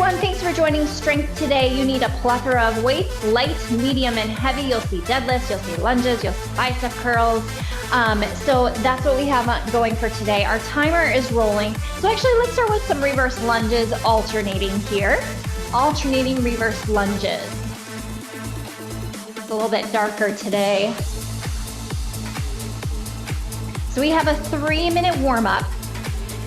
everyone, thanks for joining Strength today. You need a plethora of weights, light, medium, and heavy. You'll see deadlifts, you'll see lunges, you'll see bicep curls. So that's what we have going for today. Our timer is rolling. So actually, let's start with some reverse lunges, alternating here. Alternating reverse lunges. It's a little bit darker today. So we have a 3-minute warm-up,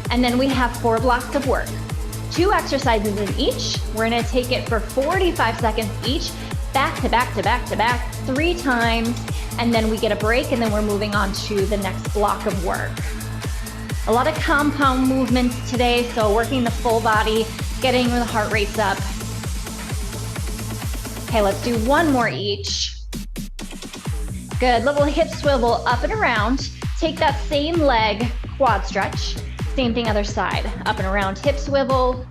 and then we have 4 blocks of work. 2 exercises in each. We're gonna take it for 45 seconds each, back to back to back to back, 3 times, and then we get a break, and then we're moving on to the next block of work. A lot of compound movements today, so working the full body, getting the heart rates up. Okay, let's do 1 more each. Good, little hip swivel up and around. Take that same leg, quad stretch. Same thing other side, up and around, hip swivel,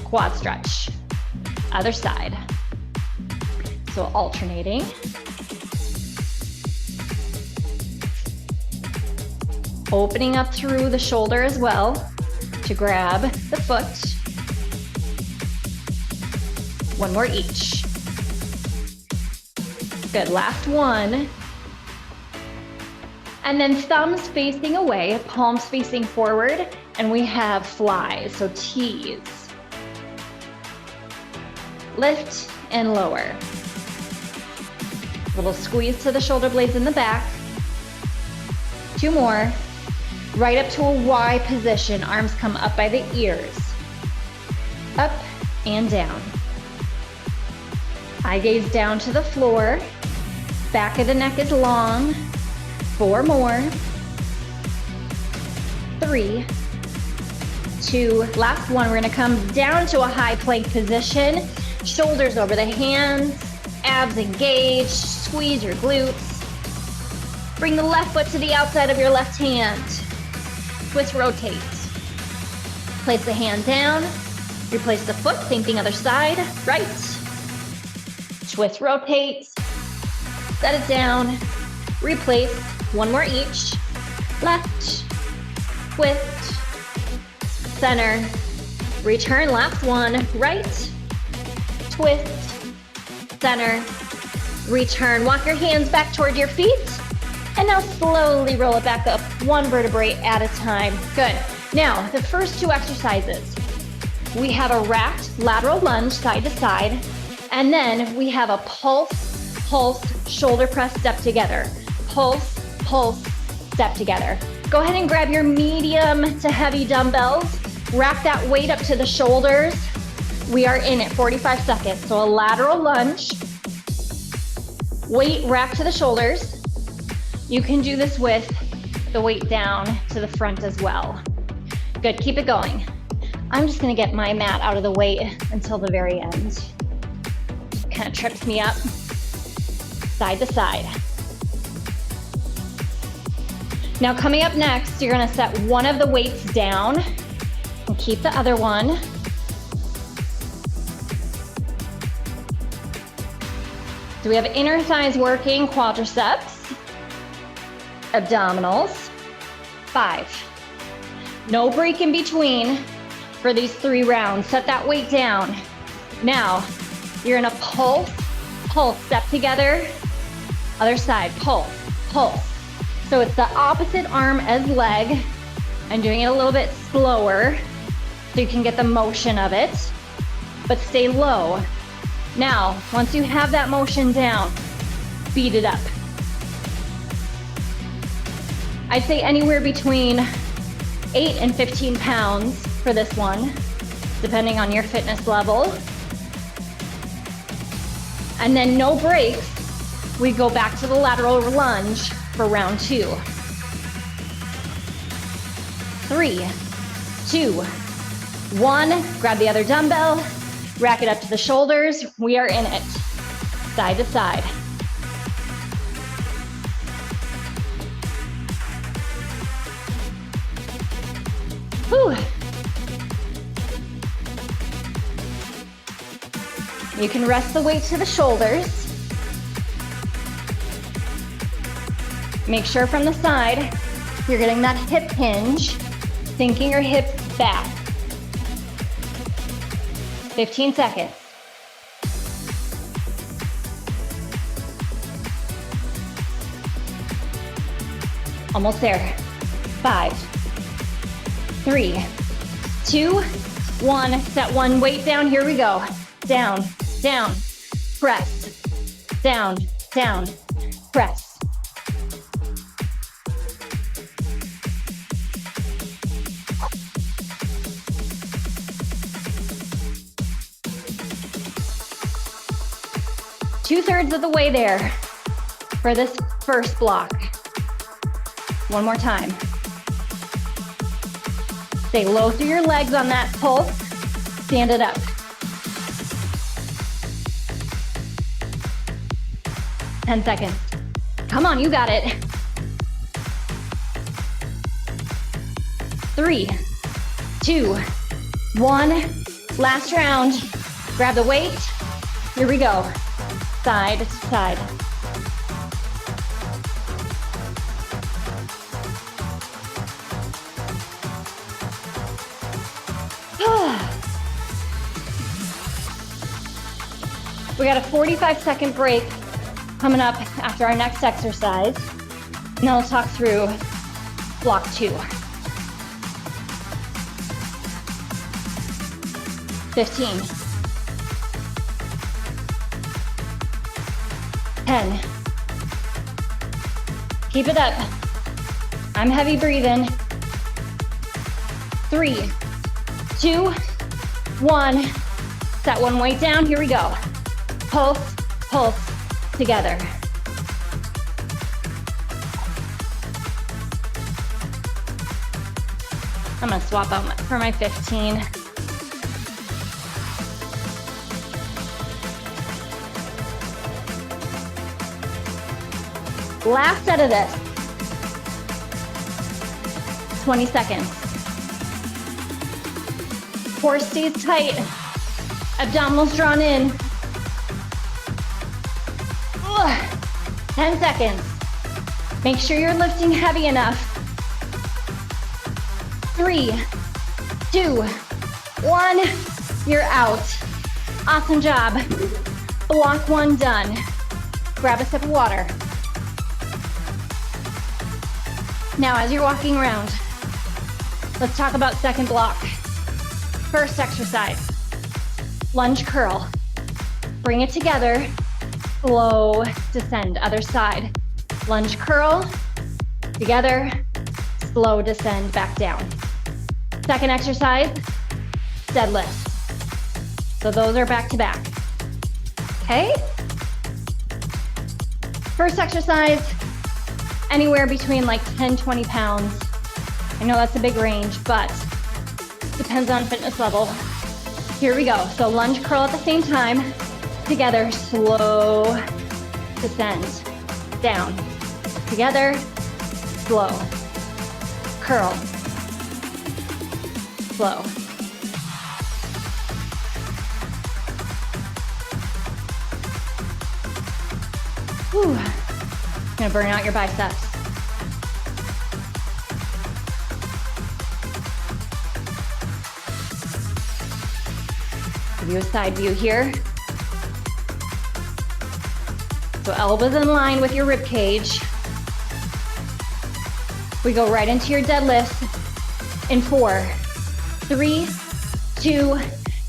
quad stretch, other side. So alternating. Opening up through the shoulder as well to grab the foot. 1 more each. Good, last one. And then thumbs facing away, palms facing forward, and we have flies, so T's. Lift and lower. Little squeeze to the shoulder blades in the back. 2 more. Right up to a Y position, arms come up by the ears. Up and down. Eye gaze down to the floor. Back of the neck is long. 4 more. 3, 2, last one. We're gonna come down to a high plank position. Shoulders over the hands, abs engaged, squeeze your glutes. Bring the left foot to the outside of your left hand. Twist, rotate. Place the hand down, replace the foot, same thing other side, right. Twist, rotate, set it down, replace. 1 more each. Left, twist, center, return, last one, right, twist, center, return. Walk your hands back toward your feet, and now slowly roll it back up, 1 vertebrae at a time. Good. Now, the first 2 exercises, we have a racked lateral lunge side to side, and then we have a pulse, pulse, shoulder press step together. Pulse, pulse, step together. Go ahead and grab your medium to heavy dumbbells. Rack that weight up to the shoulders. We are in at 45 seconds. So a lateral lunge. Weight rack to the shoulders. You can do this with the weight down to the front as well. Good, keep it going. I'm just gonna get my mat out of the way until the very end. Kind of trips me up. Side to side. Now coming up next, you're gonna set one of the weights down and keep the other one. So we have inner thighs working, quadriceps, abdominals. 5. No break in between for these 3 rounds. Set that weight down. Now, you're gonna pulse, pulse, step together. Other side, pulse, pulse. So it's the opposite arm as leg. I'm doing it a little bit slower so you can get the motion of it, but stay low. Now, once you have that motion down, speed it up. I'd say anywhere between 8 and 15 pounds for this one, depending on your fitness level. And then no breaks. We go back to the lateral lunge for round 2. 3, 2, 1. Grab the other dumbbell, rack it up to the shoulders. We are in it, side to side. Whew. You can rest the weight to the shoulders. Make sure from the side, you're getting that hip hinge, sinking your hips back. 15 seconds. Almost there. 5, 3, 2, 1. Set one weight down. Here we go. Down, down, press. Down, down, press. Two-thirds of the way there for this first block. One more time. Stay low through your legs on that pulse. Stand it up. 10 seconds. Come on, you got it. 3, 2, 1. Last round. Grab the weight. Here we go. Side to side. We got a 45-second break coming up after our next exercise. And then we'll talk through block 2. 15. 10. Keep it up. I'm heavy breathing. 3, 2, 1. Set one weight down. Here we go. Pulse, pulse, together. I'm gonna swap out for my 15. Last set of this. 20 seconds. Core stays tight. Abdominals drawn in. 10 seconds. Make sure you're lifting heavy enough. 3, 2, 1. You're out. Awesome job. Block 1 done. Grab a sip of water. Now, as you're walking around, let's talk about second block. First exercise, lunge curl. Bring it together. Slow descend, other side. Lunge curl, together, slow descend back down. Second exercise, deadlifts. So those are back to back. Okay? First exercise, anywhere between like 10, 20 pounds. I know that's a big range, but depends on fitness level. Here we go. So lunge curl at the same time. Together, slow descend, down. Together, slow. Curl. Slow. Whew. Gonna burn out your biceps. Give you a side view here. So elbows in line with your rib cage. We go right into your deadlifts in 4, 3, 2,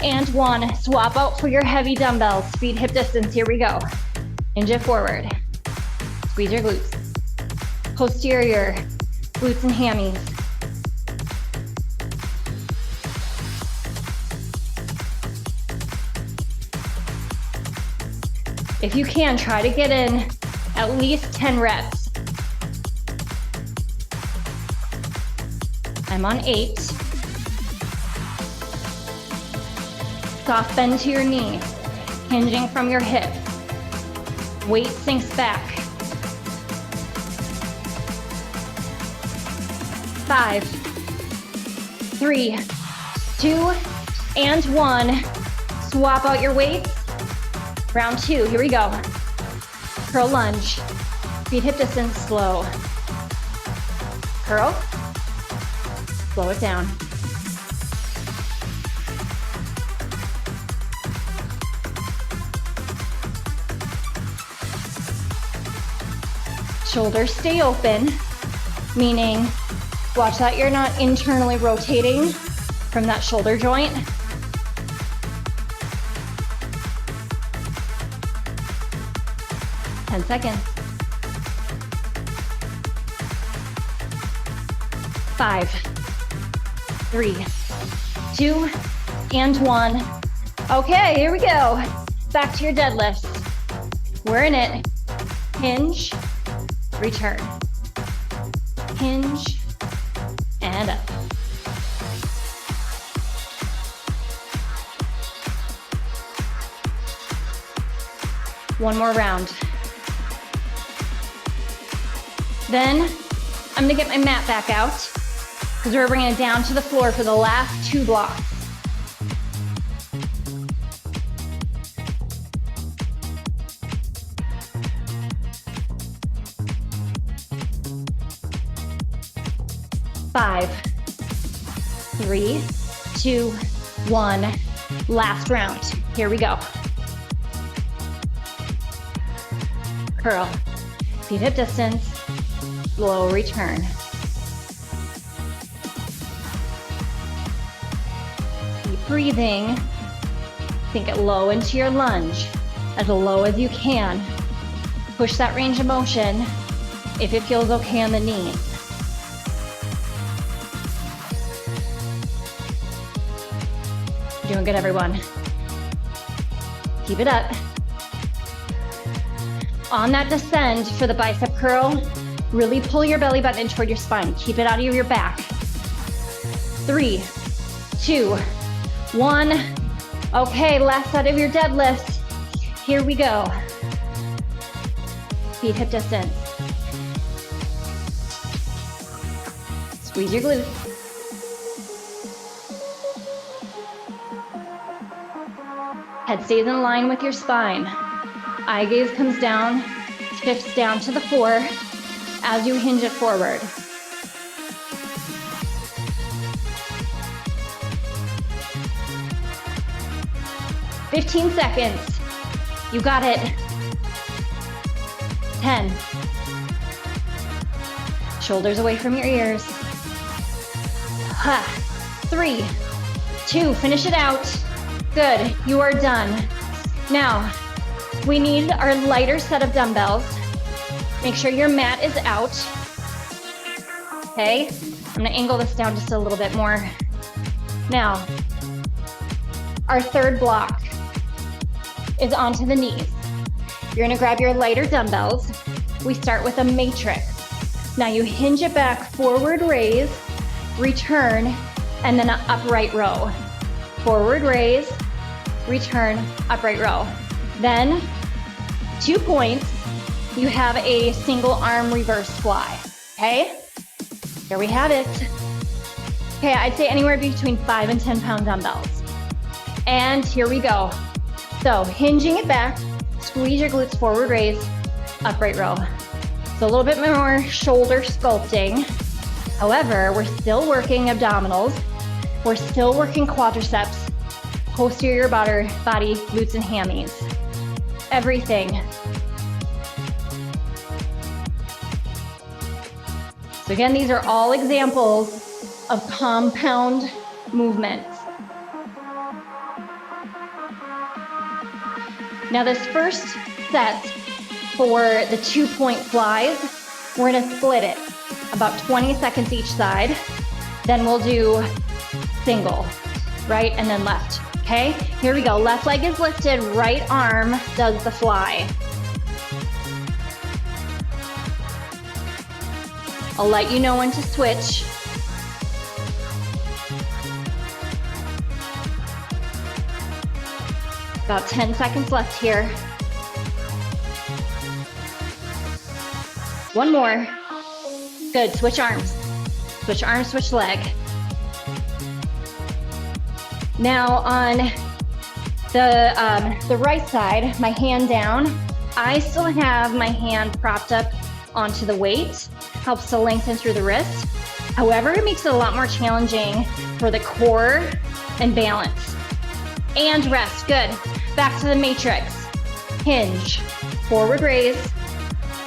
and 1. Swap out for your heavy dumbbells. Speed hip distance, here we go. Hinge it forward. Squeeze your glutes. Posterior, glutes and hammies. If you can, try to get in at least 10 reps. I'm on 8. Soft bend to your knee, hinging from your hip. Weight sinks back. 5, 3, 2, and 1. Swap out your weights. Round 2, here we go. Curl lunge. Speed hip distance, slow. Curl. Slow it down. Shoulders stay open, meaning watch that you're not internally rotating from that shoulder joint. Ten seconds. 5, 3, 2, and 1. Okay, here we go. Back to your deadlifts. We're in it. Hinge, return. Hinge, and up. One more round. Then I'm gonna get my mat back out because we're bringing it down to the floor for the last 2 blocks. Five, 3, 2, 1. Last round. Here we go. Curl. Feet hip distance. Slow return. Keep breathing. Sink it low into your lunge, as low as you can. Push that range of motion if it feels okay on the knees. Doing good, everyone. Keep it up. On that descend for the bicep curl, really pull your belly button in toward your spine. Keep it out of your back. 3, 2, 1. Okay, last set of your deadlifts. Here we go. Feet hip distance. Squeeze your glutes. Head stays in line with your spine. Eye gaze comes down, shifts down to the floor as you hinge it forward. "15 seconds. You got it. 10. Shoulders away from your ears. 3, 2, finish it out. Good, you are done. Now, we need our lighter set of dumbbells. Make sure your mat is out. Okay, I'm gonna angle this down just a little bit more. Now, our third block is onto the knees. You're gonna grab your lighter dumbbells. We start with a matrix. Now you hinge it back, forward raise, return, and then an upright row. Forward raise, return, upright row. Then 2 points, you have a single arm reverse fly, okay? Here we have it. Okay, I'd say anywhere between 5 and 10 pound dumbbells. And here we go. So hinging it back, squeeze your glutes, forward raise, upright row. So a little bit more shoulder sculpting. However, we're still working abdominals. We're still working quadriceps, posterior body, glutes and hammies. Everything. So again, these are all examples of compound movements. Now this first set for the 2-point flies, we're gonna split it about 20 seconds each side. Then we'll do single, right and then left. Okay, here we go. Left leg is lifted, right arm does the fly. I'll let you know when to switch. About 10 seconds left here. One more. Good, switch arms. Switch arm, switch leg. Now on the right side, my hand down, I still have my hand propped up onto the weight, helps to lengthen through the wrist. However, it makes it a lot more challenging for the core and balance. And rest, good. Back to the matrix. Hinge, forward raise,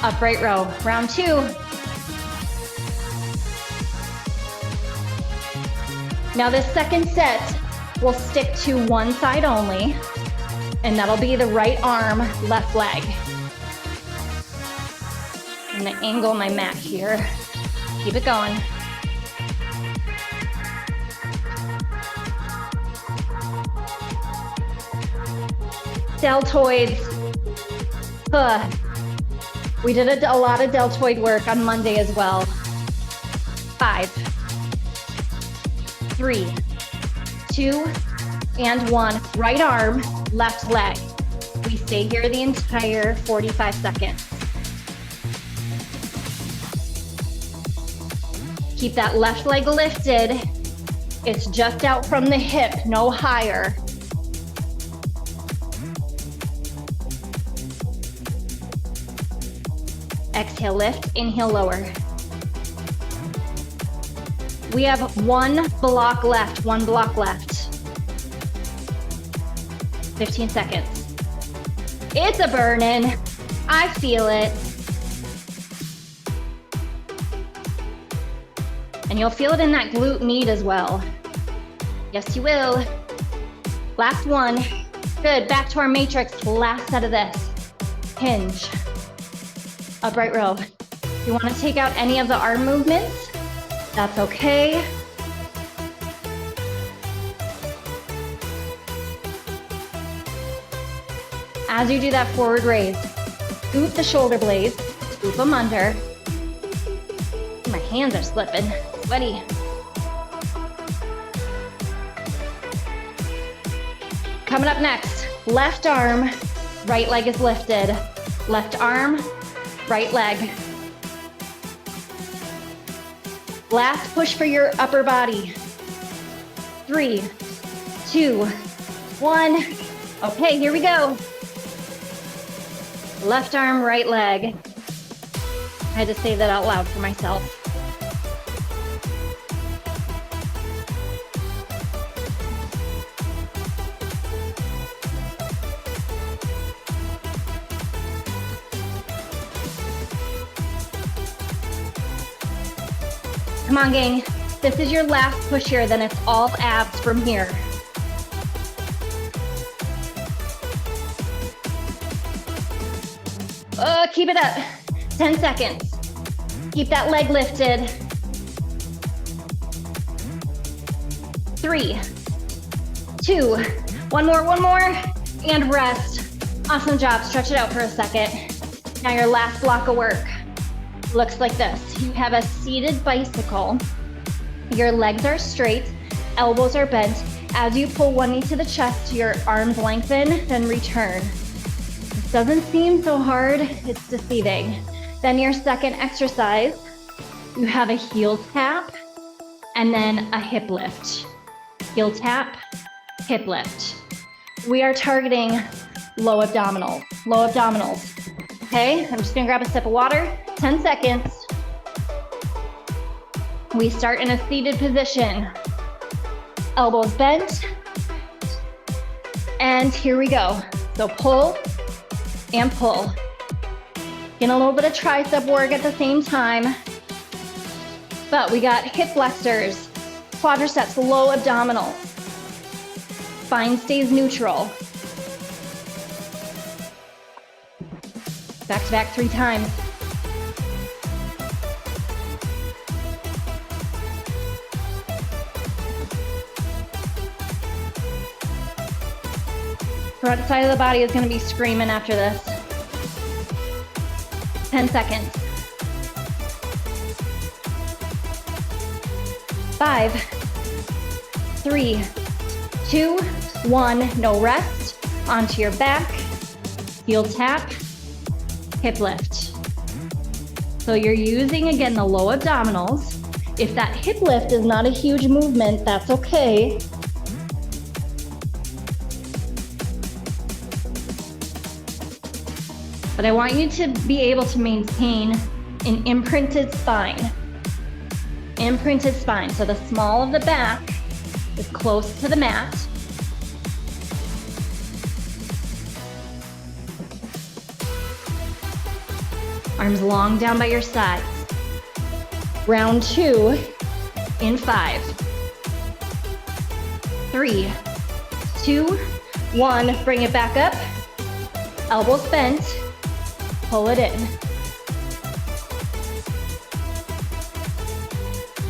Upright row, round 2. Now this second set will stick to one side only, and that'll be the right arm, left leg. I'm gonna angle my mat here. Keep it going. Deltoids. We did a lot of deltoid work on Monday as well. 5, 3, 2, and 1. Right arm, left leg. We stay here the entire 45 seconds. Keep that left leg lifted. It's just out from the hip, no higher. Exhale, lift, inhale, lower. We have one block left, 15 seconds. It's a burnin'. I feel it. And you'll feel it in that glute med as well. Yes, you will. Last one. Good, back to our matrix. Last set of this. Hinge. Upright row. If you want to take out any of the arm movements, that's okay. As you do that forward raise, scoop the shoulder blades, scoop them under. My hands are slipping, sweaty. Coming up next, left arm, right leg is lifted. Left arm, right leg. Last push for your upper body. 3, 2, 1. Okay, here we go. Left arm, right leg. I had to say that out loud for myself. Come on, gang. This is your last push here, then it's all abs from here. Keep it up. 10 seconds. Keep that leg lifted. 3, 2, one more, and rest. Awesome job. Stretch it out for a second. Now your last block of work looks like this. You have a seated bicycle. Your legs are straight, elbows are bent. As you pull one knee to the chest, your arms lengthen, then return. This doesn't seem so hard, it's deceiving. Then your second exercise, you have a heel tap and then a hip lift. Heel tap, hip lift. We are targeting low abdominals. Okay, I'm just gonna grab a sip of water, 10 seconds. We start in a seated position. Elbows bent. And here we go. So pull and pull. Getting a little bit of tricep work at the same time. But we got hip flexors, quadriceps, low abdominals. Spine stays neutral. Back to back 3 times. Front side of the body is going to be screaming after this. 10 seconds. 5, 3, 2, 1. No rest. Onto your back. Heel tap. Hip lift. So you're using, again, the low abdominals. If that hip lift is not a huge movement, that's okay. But I want you to be able to maintain an imprinted spine. Imprinted spine. So the small of the back is close to the mat. Arms long down by your sides. Round 2 in 5, 3, 2, 1. Bring it back up. Elbows bent. Pull it in.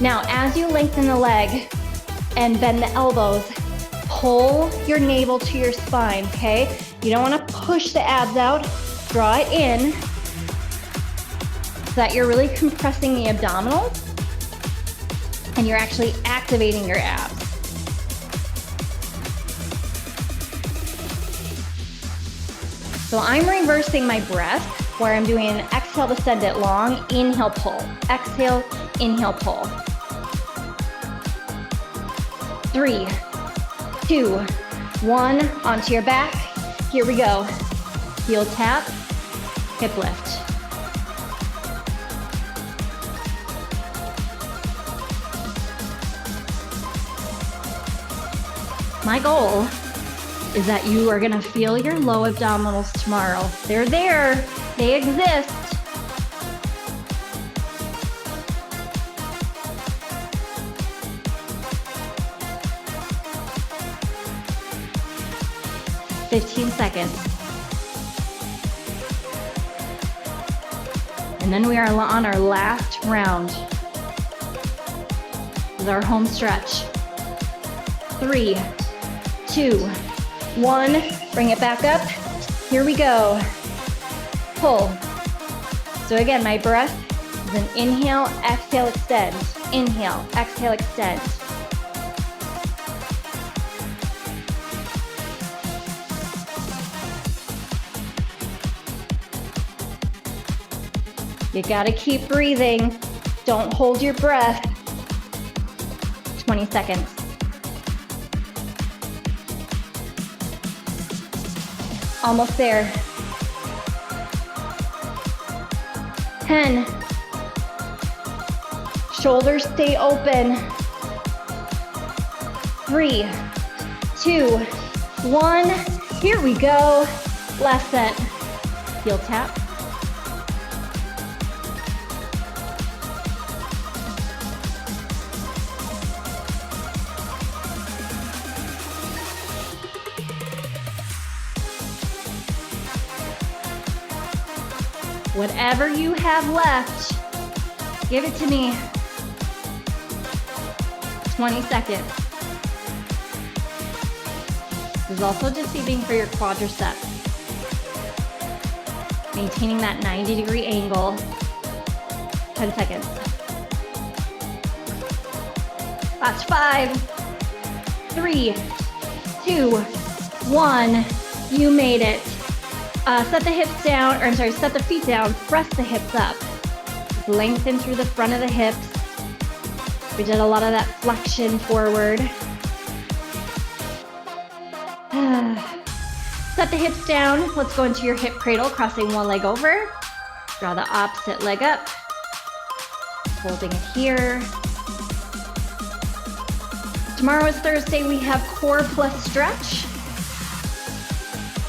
Now, as you lengthen the leg and bend the elbows, pull your navel to your spine, okay? You don't want to push the abs out. Draw it in so that you're really compressing the abdominals and you're actually activating your abs. So I'm reversing my breath where I'm doing an exhale to send it long, inhale, pull. Exhale, inhale, pull. 3, 2, 1, onto your back. Here we go. Heel tap, hip lift. My goal is that you are gonna feel your low abdominals tomorrow. They're there, they exist. "15 seconds. And then we are on our last round. This is our home stretch. 3, 2, 1. Bring it back up. Here we go. Pull. So again, my breath is an inhale, exhale, extend. Inhale, exhale, extend. You gotta keep breathing. Don't hold your breath. 20 seconds. Almost there. 10. Shoulders stay open. 3, 2, 1. Here we go. Last set. Heel tap. Whatever you have left, give it to me. 20 seconds. This is also deceiving for your quadriceps. Maintaining that 90-degree angle. 10 seconds. Last 5, 3, 2, 1. You made it. Set the hips down, set the feet down, press the hips up. Lengthen through the front of the hips. We did a lot of that flexion forward. Set the hips down. Let's go into your hip cradle, crossing one leg over. Draw the opposite leg up. Holding it here. Tomorrow is Thursday. We have core plus stretch.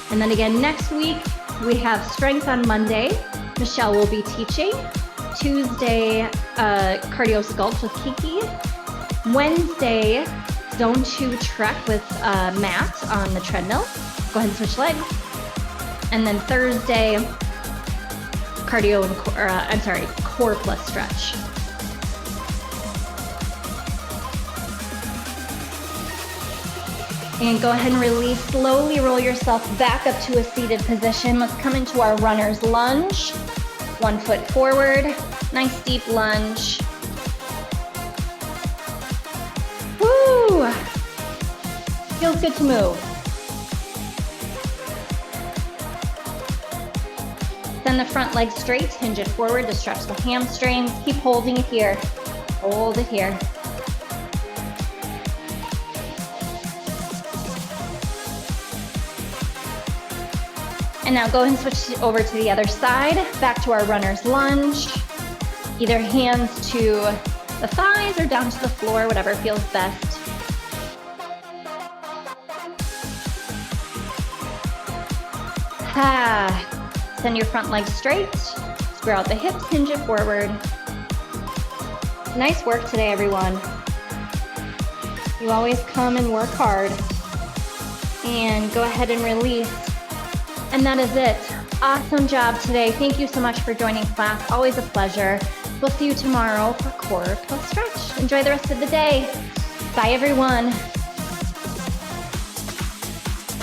And then again, next week, we have strength on Monday. Michelle will be teaching. Tuesday, cardio sculpt with Kiki. Wednesday, zone 2 trek with Matt on the treadmill. Go ahead and switch legs. And then Thursday, cardio and core plus stretch. And go ahead and release. Slowly roll yourself back up to a seated position. Let's come into our runner's lunge. 1 foot forward. Nice deep lunge. Woo! Feels good to move. Send the front leg straight. Hinge it forward to stretch the hamstrings. Keep holding it here. Hold it here. And now go ahead and switch over to the other side, back to our runner's lunge. Either hands to the thighs or down to the floor, whatever feels best. Send your front leg straight, Square out the hips, hinge it forward. Nice work today, everyone. You always come and work hard. And go ahead and release. And that is it. Awesome job today. Thank you so much for joining class. Always a pleasure. We'll see you tomorrow for core plus stretch. Enjoy the rest of the day. Bye, everyone.